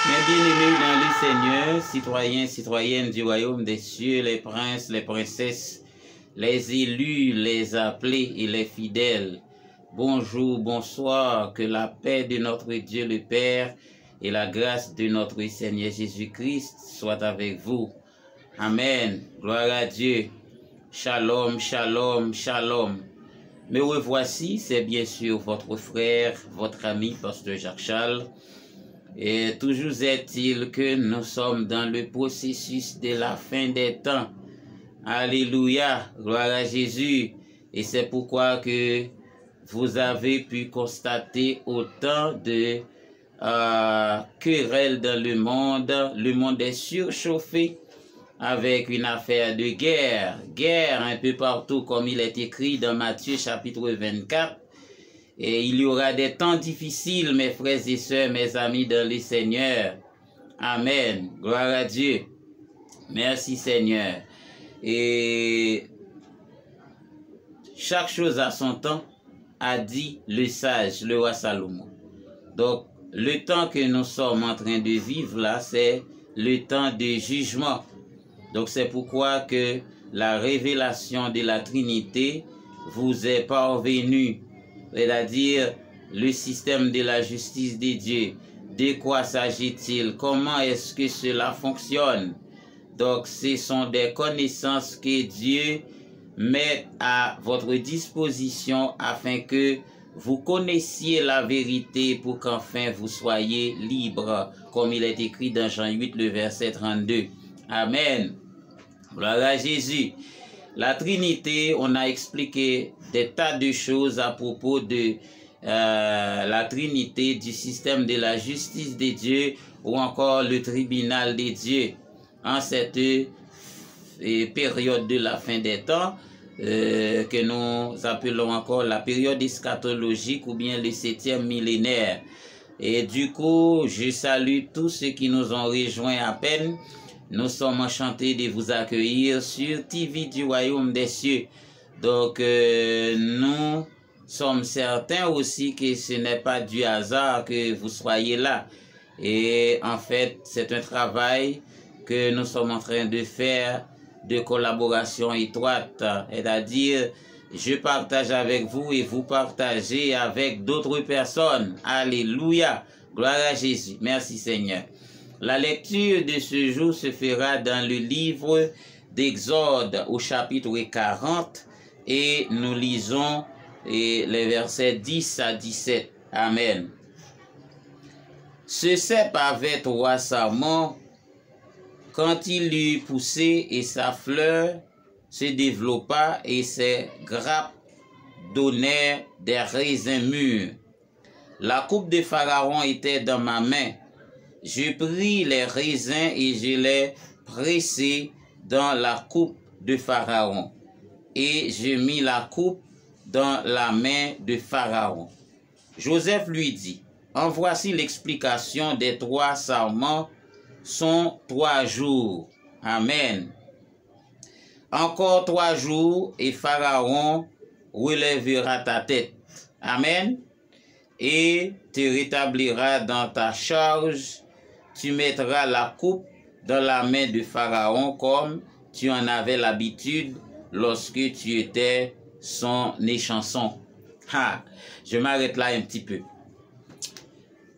Mes bien-aimés dans le Seigneur, citoyens, citoyennes du royaume des cieux, les princes, les princesses, les élus, les appelés et les fidèles, bonjour, bonsoir, que la paix de notre Dieu le Père et la grâce de notre Seigneur Jésus-Christ soit avec vous. Amen. Gloire à Dieu. Shalom, shalom, shalom. Me revoici, c'est bien sûr votre frère, votre ami, Pasteur Jacques Charles. Et toujours est-il que nous sommes dans le processus de la fin des temps. Alléluia, gloire à Jésus. Et c'est pourquoi que vous avez pu constater autant de querelles dans le monde. Le monde est surchauffé avec une affaire de guerre. Guerre un peu partout comme il est écrit dans Matthieu chapitre 24. Et il y aura des temps difficiles, mes frères et sœurs, mes amis dans le Seigneur. Amen. Gloire à Dieu. Merci Seigneur. Et chaque chose à son temps, a dit le sage, le roi Salomon. Donc, le temps que nous sommes en train de vivre là, c'est le temps de jugement. Donc, c'est pourquoi que la révélation de la Trinité vous est parvenue. C'est-à-dire le système de la justice de Dieu. De quoi s'agit-il? Comment est-ce que cela fonctionne? Donc, ce sont des connaissances que Dieu met à votre disposition afin que vous connaissiez la vérité pour qu'enfin vous soyez libres, comme il est écrit dans Jean 8, le verset 32. Amen. Gloire à Jésus. La Trinité, on a expliqué des tas de choses à propos de la Trinité, du système de la justice de Dieu ou encore le tribunal de Dieu en cette période de la fin des temps que nous appelons encore la période eschatologique ou bien le 7e millénaire. Et du coup, je salue tous ceux qui nous ont rejoints à peine. Nous sommes enchantés de vous accueillir sur TV du Royaume des Cieux. Donc, nous sommes certains aussi que ce n'est pas du hasard que vous soyez là. Et en fait, c'est un travail que nous sommes en train de faire de collaboration étroite. C'est-à-dire, je partage avec vous et vous partagez avec d'autres personnes. Alléluia. Gloire à Jésus. Merci Seigneur. La lecture de ce jour se fera dans le livre d'Exode au chapitre 40 et nous lisons les versets 10 à 17. Amen. Ce cep avait 3 sarments quand il eut poussé et sa fleur se développa et ses grappes donnèrent des raisins mûrs. La coupe de Pharaon était dans ma main. Je pris les raisins et je les pressai dans la coupe de Pharaon. Et je mis la coupe dans la main de Pharaon. Joseph lui dit, en voici l'explication des 3 sarments, sont 3 jours. Amen. Encore 3 jours et Pharaon relèvera ta tête. Amen. Et te rétablira dans ta charge. Tu mettras la coupe dans la main de Pharaon comme tu en avais l'habitude lorsque tu étais son échanson. Je m'arrête là un petit peu.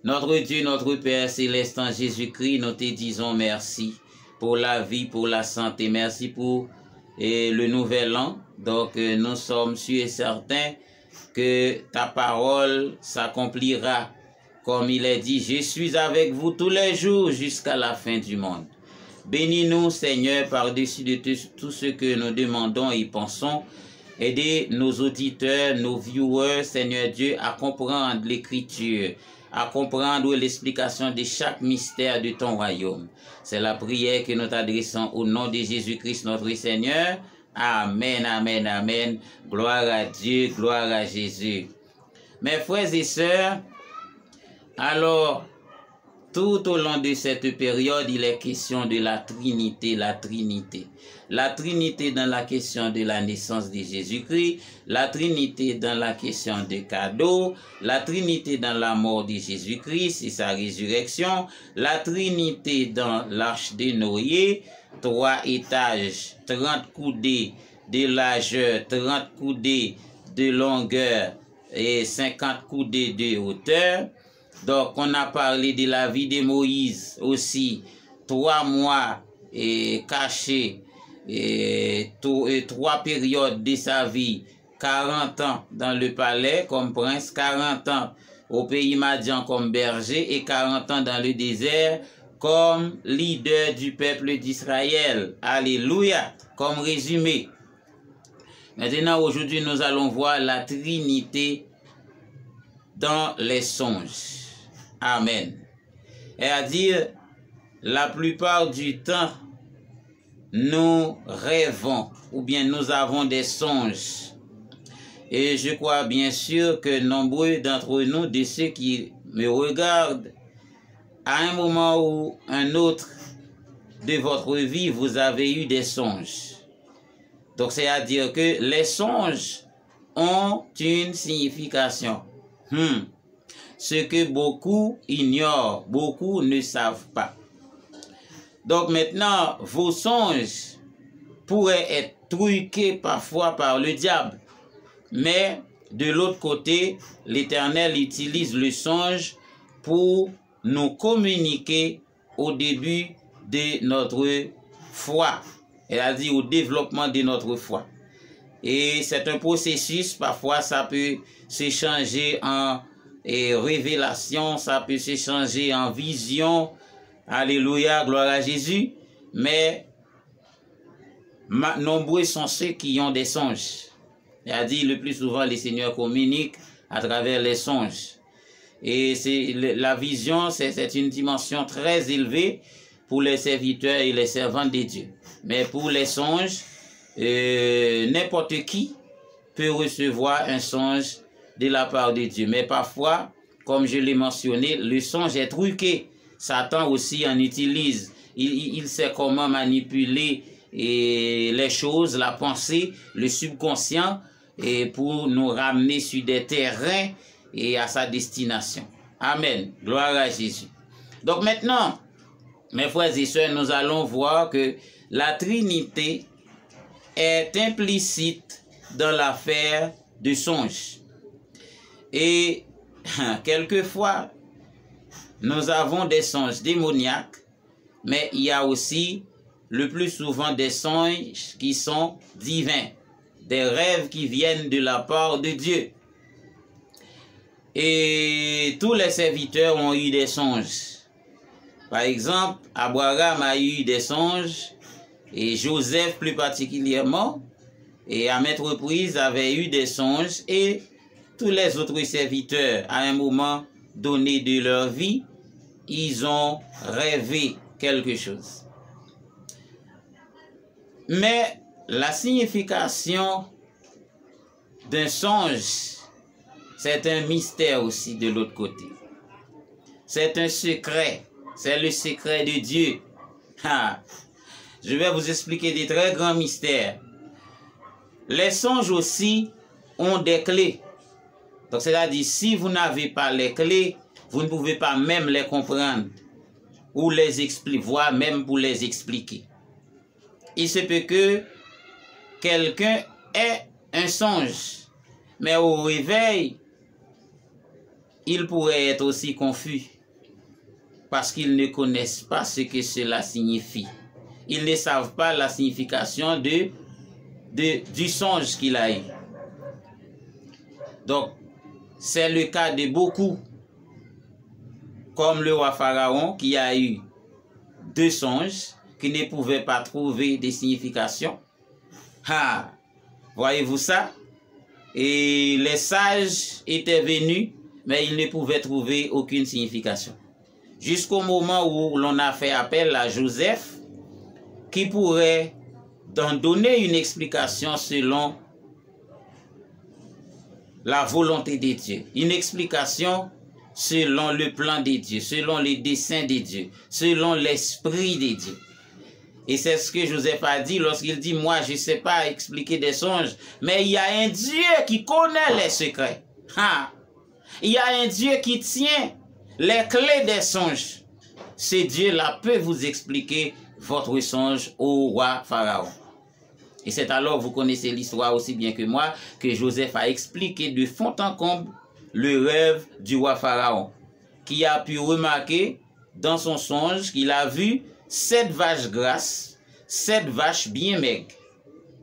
Notre Dieu, notre Père céleste en Jésus-Christ, nous te disons merci pour la vie, pour la santé. Merci pour le nouvel an. Donc, nous sommes sûrs et certains que ta parole s'accomplira. Comme il est dit, je suis avec vous tous les jours jusqu'à la fin du monde. Bénis-nous, Seigneur, par-dessus de tout ce que nous demandons et pensons. Aidez nos auditeurs, nos viewers, Seigneur Dieu, à comprendre l'écriture, à comprendre l'explication de chaque mystère de ton royaume. C'est la prière que nous t'adressons au nom de Jésus-Christ, notre Seigneur. Amen, amen, amen. Gloire à Dieu, gloire à Jésus. Mes frères et sœurs, alors, Tout au long de cette période, il est question de la Trinité, la Trinité. La Trinité dans la question de la naissance de Jésus-Christ, la Trinité dans la question des cadeaux, la Trinité dans la mort de Jésus-Christ et sa résurrection, la Trinité dans l'arche de Noé, 3 étages, 30 coudées de largeur, 30 coudées de longueur et 50 coudées de hauteur. Donc, on a parlé de la vie de Moïse aussi, 3 mois cachés, et 3 périodes de sa vie, 40 ans dans le palais comme prince, 40 ans au pays Madian comme berger et 40 ans dans le désert comme leader du peuple d'Israël. Alléluia, comme résumé. Maintenant, aujourd'hui, nous allons voir la Trinité dans les songes. Amen. C'est-à-dire, la plupart du temps, nous rêvons ou bien nous avons des songes. Et je crois bien sûr que nombreux d'entre nous, de ceux qui me regardent, à un moment ou un autre de votre vie, vous avez eu des songes. Donc, c'est-à-dire que les songes ont une signification. Ce que beaucoup ignorent, beaucoup ne savent pas. Donc maintenant, vos songes pourraient être truqués parfois par le diable. Mais de l'autre côté, l'Éternel utilise le songe pour nous communiquer au début de notre foi, c'est-à-dire au développement de notre foi. Et c'est un processus, parfois ça peut se changer en révélation, ça peut se changer en vision. Alléluia, gloire à Jésus. Mais nombreux sont ceux qui ont des songes. C'est-à-dire, le plus souvent, les seigneurs communiquent à travers les songes. Et la vision, c'est une dimension très élevée pour les serviteurs et les servantes de Dieu. Mais pour les songes, n'importe qui peut recevoir un songe de la part de Dieu. Mais parfois, comme je l'ai mentionné, le songe est truqué. Satan aussi en utilise. Il sait comment manipuler les choses, la pensée, le subconscient, et pour nous ramener sur des terrains et à sa destination. Amen. Gloire à Jésus. Donc maintenant, mes frères et sœurs, nous allons voir que la Trinité est implicite dans l'affaire du songe. Et quelquefois, nous avons des songes démoniaques, mais il y a aussi le plus souvent des songes qui sont divins, des rêves qui viennent de la part de Dieu. Et tous les serviteurs ont eu des songes. Par exemple, Abraham a eu des songes, et Joseph plus particulièrement, et à maintes reprises avait eu des songes, et tous les autres serviteurs, à un moment donné de leur vie, ils ont rêvé quelque chose. Mais la signification d'un songe, c'est un mystère aussi de l'autre côté. C'est un secret. C'est le secret de Dieu. Je vais vous expliquer des très grands mystères. Les songes aussi ont des clés. Donc c'est-à-dire, si vous n'avez pas les clés, vous ne pouvez pas même les comprendre ou les expliquer, voire même pour les expliquer. Il se peut que quelqu'un ait un songe, mais au réveil, il pourrait être aussi confus parce qu'ils ne connaissent pas ce que cela signifie. Ils ne savent pas la signification du songe qu'il a eu. Donc, c'est le cas de beaucoup, comme le roi Pharaon qui a eu 2 songes, qui ne pouvait pas trouver de signification. Voyez-vous ça? Et les sages étaient venus, mais ils ne pouvaient trouver aucune signification. Jusqu'au moment où l'on a fait appel à Joseph, qui pourrait donner une explication selon la volonté de Dieu. Une explication selon le plan de Dieu, selon les desseins de Dieu, selon l'esprit de Dieu. Et c'est ce que Joseph a dit lorsqu'il dit, moi je ne sais pas expliquer des songes, mais il y a un Dieu qui connaît les secrets. Il y a un Dieu qui tient les clés des songes. Ce Dieu-là peut vous expliquer votre songe au roi Pharaon. Et c'est alors, vous connaissez l'histoire aussi bien que moi, que Joseph a expliqué de fond en comble le rêve du roi Pharaon, qui a pu remarquer dans son songe qu'il a vu 7 vaches grasses, 7 vaches bien maigres.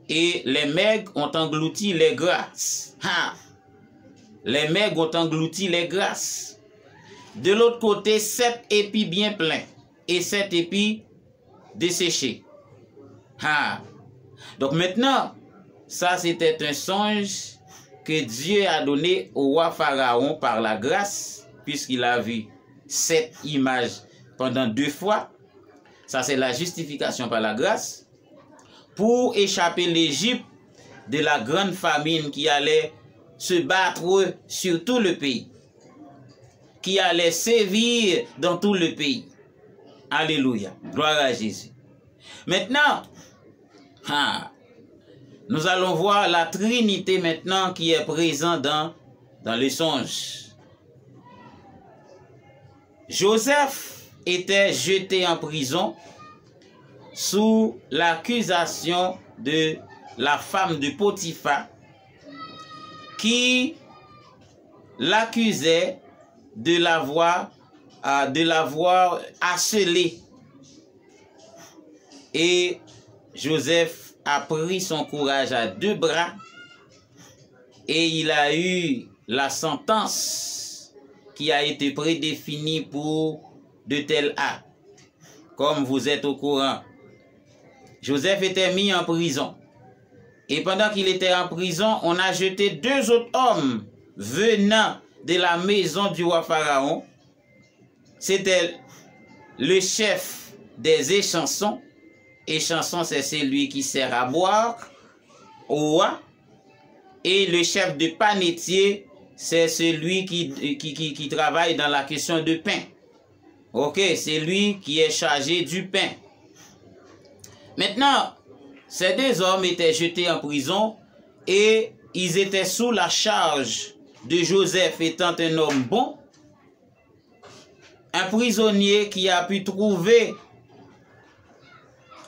Et les maigres ont englouti les grasses. Les maigres ont englouti les grasses. De l'autre côté, 7 épis bien pleins et 7 épis desséchés. Donc maintenant, ça c'était un songe que Dieu a donné au roi Pharaon par la grâce, puisqu'il a vu 7 images pendant 2 fois. Ça c'est la justification par la grâce, pour échapper l'Égypte de la grande famine qui allait se battre sur tout le pays, qui allait sévir dans tout le pays. Alléluia, gloire à Jésus. Maintenant, nous allons voir la Trinité maintenant qui est présente dans le songe. Joseph était jeté en prison sous l'accusation de la femme de Potiphar qui l'accusait de l'avoir harcelé. Et Joseph a pris son courage à 2 bras et il a eu la sentence qui a été prédéfinie pour de tels actes. Comme vous êtes au courant, Joseph était mis en prison. Et pendant qu'il était en prison, on a jeté 2 autres hommes venant de la maison du roi Pharaon. C'était le chef des échansons. Échanson, c'est celui qui sert à boire au roi. Et le chef de panetier, c'est celui qui travaille dans la question de pain. Ok, c'est lui qui est chargé du pain. Maintenant, ces 2 hommes étaient jetés en prison et ils étaient sous la charge de Joseph étant un homme bon, un prisonnier qui a pu trouver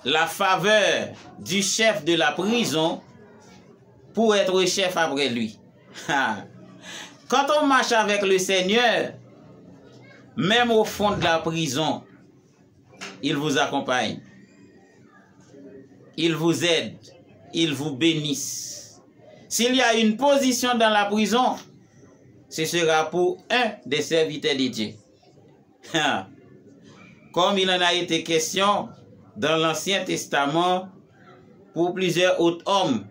la faveur du chef de la prison pour être chef après lui. Quand on marche avec le Seigneur, même au fond de la prison, il vous accompagne. Il vous aide. Il vous bénisse. S'il y a une position dans la prison, ce sera pour un des serviteurs de Dieu. Comme il en a été question dans l'Ancien Testament pour plusieurs autres hommes.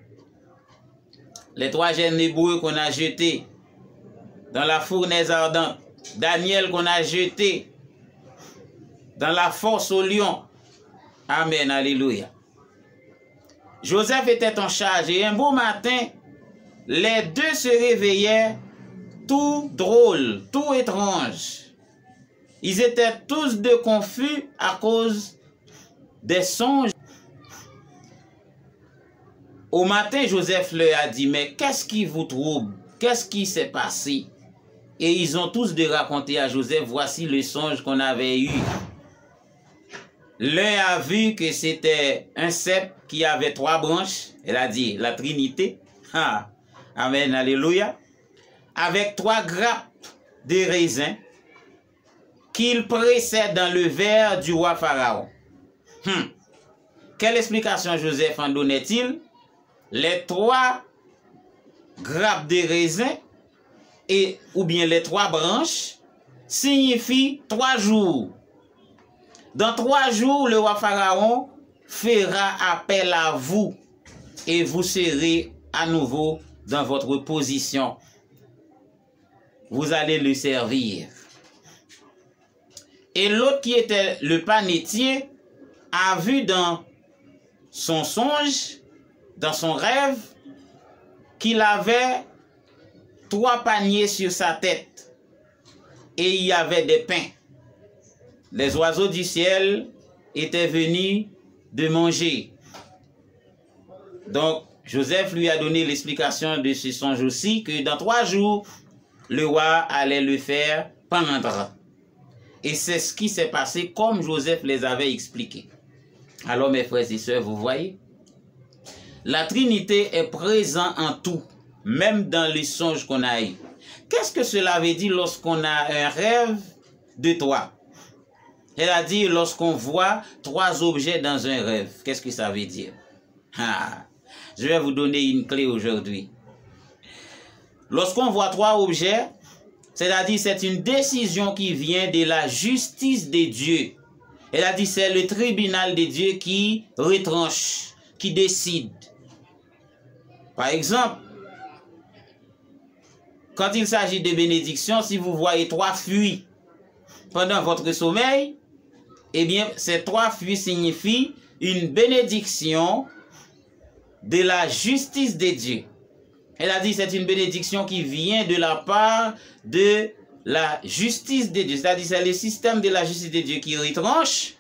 Les 3 jeunes hébreux qu'on a jetés dans la fournaise ardente. Daniel qu'on a jeté dans la fosse au lion. Amen, alléluia. Joseph était en charge et un beau matin, les 2 se réveillèrent tout drôles, tout étranges. Ils étaient tous 2 confus à cause des songes. Au matin, Joseph leur a dit, mais qu'est-ce qui vous trouble? Qu'est-ce qui s'est passé? Et ils ont tous de raconter à Joseph, voici le songe qu'on avait eu. L'un a vu que c'était un cep qui avait 3 branches. Elle a dit, la Trinité. Amen, alléluia. Avec 3 grappes de raisin qu'il pressait dans le verre du roi Pharaon. Quelle explication Joseph en donnait-il? Les 3 grappes de raisin ou bien les 3 branches signifient 3 jours. Dans 3 jours, le roi Pharaon fera appel à vous et vous serez à nouveau dans votre position. Vous allez le servir. Et l'autre qui était le panetier a vu dans son songe, dans son rêve, qu'il avait 3 paniers sur sa tête. et il y avait des pains. Les oiseaux du ciel étaient venus de manger. Donc, Joseph lui a donné l'explication de ce songe aussi, que dans 3 jours, le roi allait le faire pendre. Et c'est ce qui s'est passé comme Joseph les avait expliqué. Alors, mes frères et sœurs, vous voyez, la Trinité est présente en tout, même dans les songes qu'on a eu. Qu'est-ce que cela veut dire lorsqu'on a un rêve de 3? C'est-à-dire lorsqu'on voit 3 objets dans un rêve. Qu'est-ce que ça veut dire? Je vais vous donner une clé aujourd'hui. Lorsqu'on voit 3 objets, c'est-à-dire c'est une décision qui vient de la justice de Dieu. C'est-à-dire c'est le tribunal de Dieu qui retranche, qui décide. Par exemple, quand il s'agit de bénédiction, si vous voyez 3 fruits pendant votre sommeil, eh bien, ces 3 fruits signifient une bénédiction de la justice de Dieu. Elle a dit c'est une bénédiction qui vient de la part de la justice de Dieu. C'est-à-dire c'est le système de la justice de Dieu qui retranche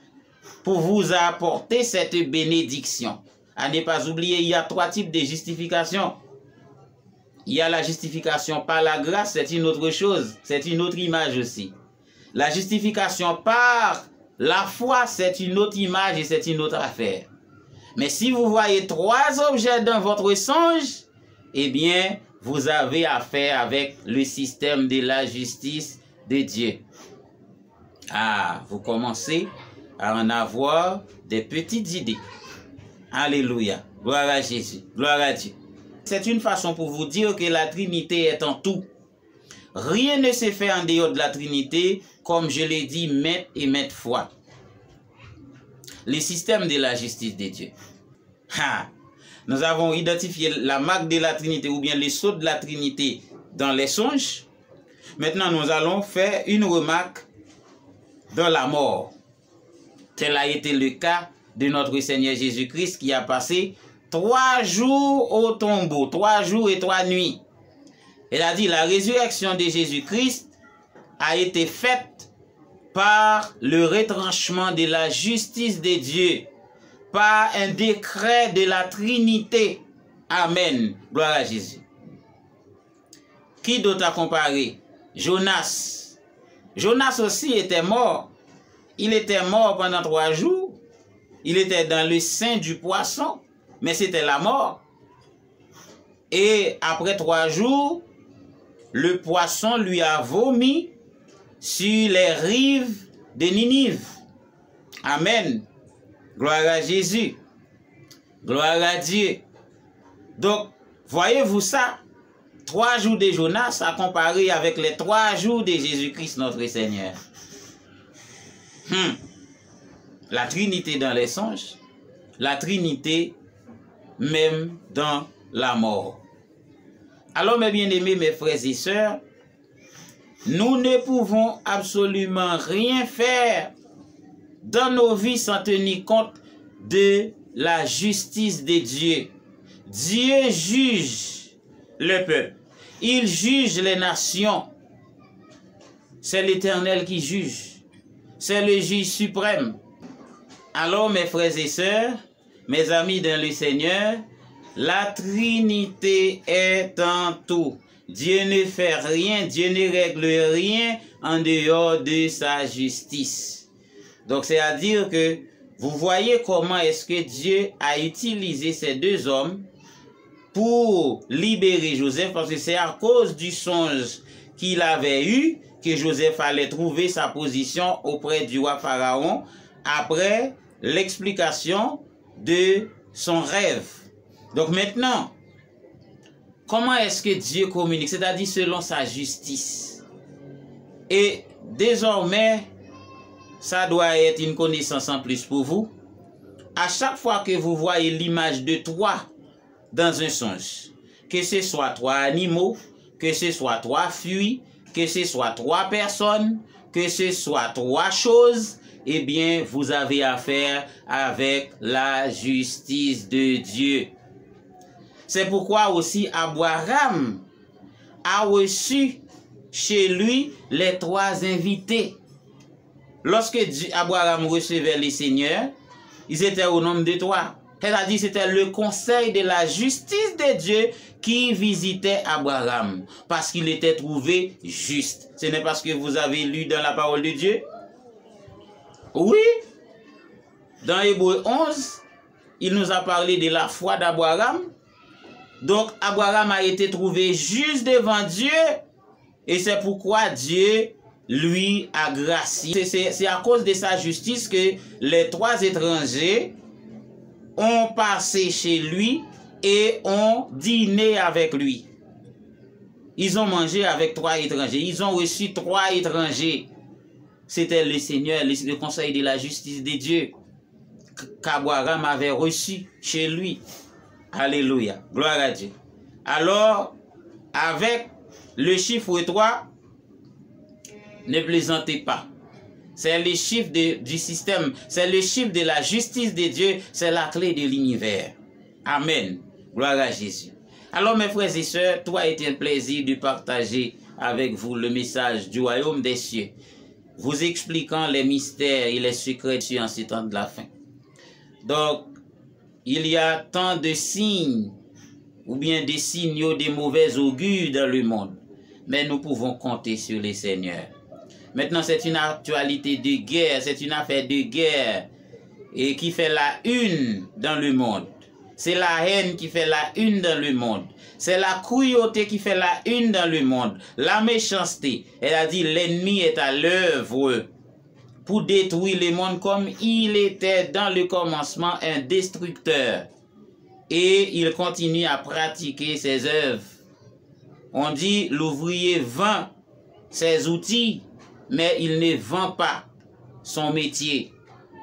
pour vous apporter cette bénédiction. À ne pas oublier, il y a 3 types de justification. Il y a la justification par la grâce, c'est une autre chose, c'est une autre image aussi. La justification par la foi, c'est une autre image et c'est une autre affaire. Mais si vous voyez 3 objets dans votre songe, eh bien, vous avez affaire avec le système de la justice de Dieu. Ah, vous commencez à en avoir des petites idées. Alléluia. Gloire à Jésus. Gloire à Dieu. C'est une façon pour vous dire que la Trinité est en tout. Rien ne se fait en dehors de la Trinité, comme je l'ai dit maintes et maintes fois. Le système de la justice de Dieu. Nous avons identifié la marque de la Trinité ou bien les sceaux de la Trinité dans les songes. Maintenant, nous allons faire une remarque dans la mort. Tel a été le cas de notre Seigneur Jésus-Christ qui a passé 3 jours au tombeau, 3 jours et 3 nuits. Il a dit la résurrection de Jésus-Christ a été faite par le retranchement de la justice de Dieu, par un décret de la Trinité. Amen. Gloire à Jésus. Qui d'autre a comparé? Jonas. Jonas aussi était mort. Il était mort pendant 3 jours. Il était dans le sein du poisson, mais c'était la mort. Et après 3 jours, le poisson lui a vomi sur les rives de Ninive. Amen. Gloire à Jésus. Gloire à Dieu. Donc, voyez-vous ça? 3 jours de Jonas à comparer avec les 3 jours de Jésus-Christ notre Seigneur. La Trinité dans les songes, la Trinité même dans la mort. Alors, mes bien-aimés, mes frères et sœurs, nous ne pouvons absolument rien faire dans nos vies sans tenir compte de la justice de Dieu. Dieu juge le peuple. Il juge les nations. C'est l'Éternel qui juge. C'est le juge suprême. Alors, mes frères et sœurs, mes amis dans le Seigneur, la Trinité est en tout. Dieu ne fait rien, Dieu ne règle rien en dehors de sa justice. Donc, c'est-à-dire que vous voyez comment est-ce que Dieu a utilisé ces 2 hommes pour libérer Joseph, parce que c'est à cause du songe qu'il avait eu que Joseph allait trouver sa position auprès du roi Pharaon après l'explication de son rêve. Donc maintenant, comment est-ce que Dieu communique? C'est-à-dire selon sa justice. Et désormais, ça doit être une connaissance en plus pour vous. À chaque fois que vous voyez l'image de 3 dans un songe, que ce soit 3 animaux, que ce soit 3 fruits, que ce soit 3 personnes, que ce soit 3 choses, eh bien, vous avez affaire avec la justice de Dieu. C'est pourquoi aussi Abraham a reçu chez lui les 3 invités. Lorsque Abraham recevait les seigneurs, ils étaient au nombre de 3. C'est-à-dire c'était le conseil de la justice de Dieu qui visitait Abraham parce qu'il était trouvé juste. Ce n'est parce que vous avez lu dans la parole de Dieu? Oui. Dans Hébreux 11, il nous a parlé de la foi d'Abraham. Donc Abraham a été trouvé juste devant Dieu et c'est pourquoi Dieu lui a gracié. C'est à cause de sa justice que les 3 étrangers ont passé chez lui et ont dîné avec lui. Ils ont mangé avec 3 étrangers. Ils ont reçu 3 étrangers. C'était le Seigneur, le conseil de la justice de Dieu qu'Abraham avait reçu chez lui. Alléluia. Gloire à Dieu. Alors, avec le chiffre 3, ne plaisantez pas. C'est le chiffre du système, c'est le chiffre de la justice de Dieu, c'est la clé de l'univers. Amen. Gloire à Jésus. Alors mes frères et sœurs, tout a été un plaisir de partager avec vous le message du royaume des cieux, vous expliquant les mystères et les secrets en ces temps de la fin. Donc, il y a tant de signes, ou bien des signaux de mauvais augure dans le monde, mais nous pouvons compter sur les seigneurs. Maintenant, c'est une actualité de guerre, c'est une affaire de guerre et qui fait la une dans le monde. C'est la haine qui fait la une dans le monde. C'est la cruauté qui fait la une dans le monde. La méchanceté. Elle a dit l'ennemi est à l'œuvre pour détruire le monde comme il était dans le commencement un destructeur. Et il continue à pratiquer ses œuvres. On dit l'ouvrier vend ses outils, mais il ne vend pas son métier.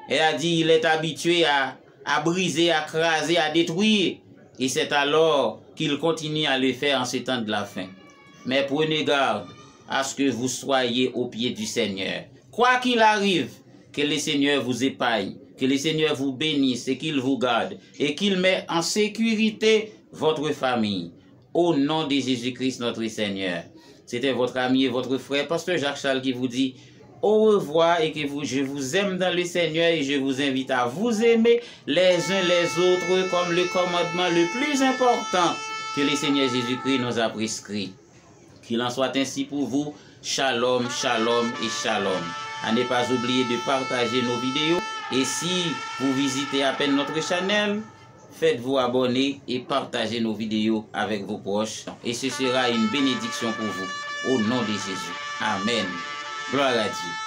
Elle a dit il est habitué à briser, à craser, à détruire. Et c'est alors qu'il continue à le faire en ces temps de la fin. Mais prenez garde à ce que vous soyez au pied du Seigneur. Quoi qu'il arrive, que le Seigneur vous épargne, que le Seigneur vous bénisse et qu'il vous garde et qu'il met en sécurité votre famille. Au nom de Jésus-Christ notre Seigneur. C'était votre ami et votre frère, Pasteur Jacques Charles, qui vous dit au revoir et que je vous aime dans le Seigneur et je vous invite à vous aimer les uns les autres comme le commandement le plus important que le Seigneur Jésus-Christ nous a prescrit. Qu'il en soit ainsi pour vous. Shalom, shalom et shalom. À ne pas oublier de partager nos vidéos et si vous visitez à peine notre chaîne, faites-vous abonner et partagez nos vidéos avec vos proches. Et ce sera une bénédiction pour vous. Au nom de Jésus. Amen. Gloire à Dieu.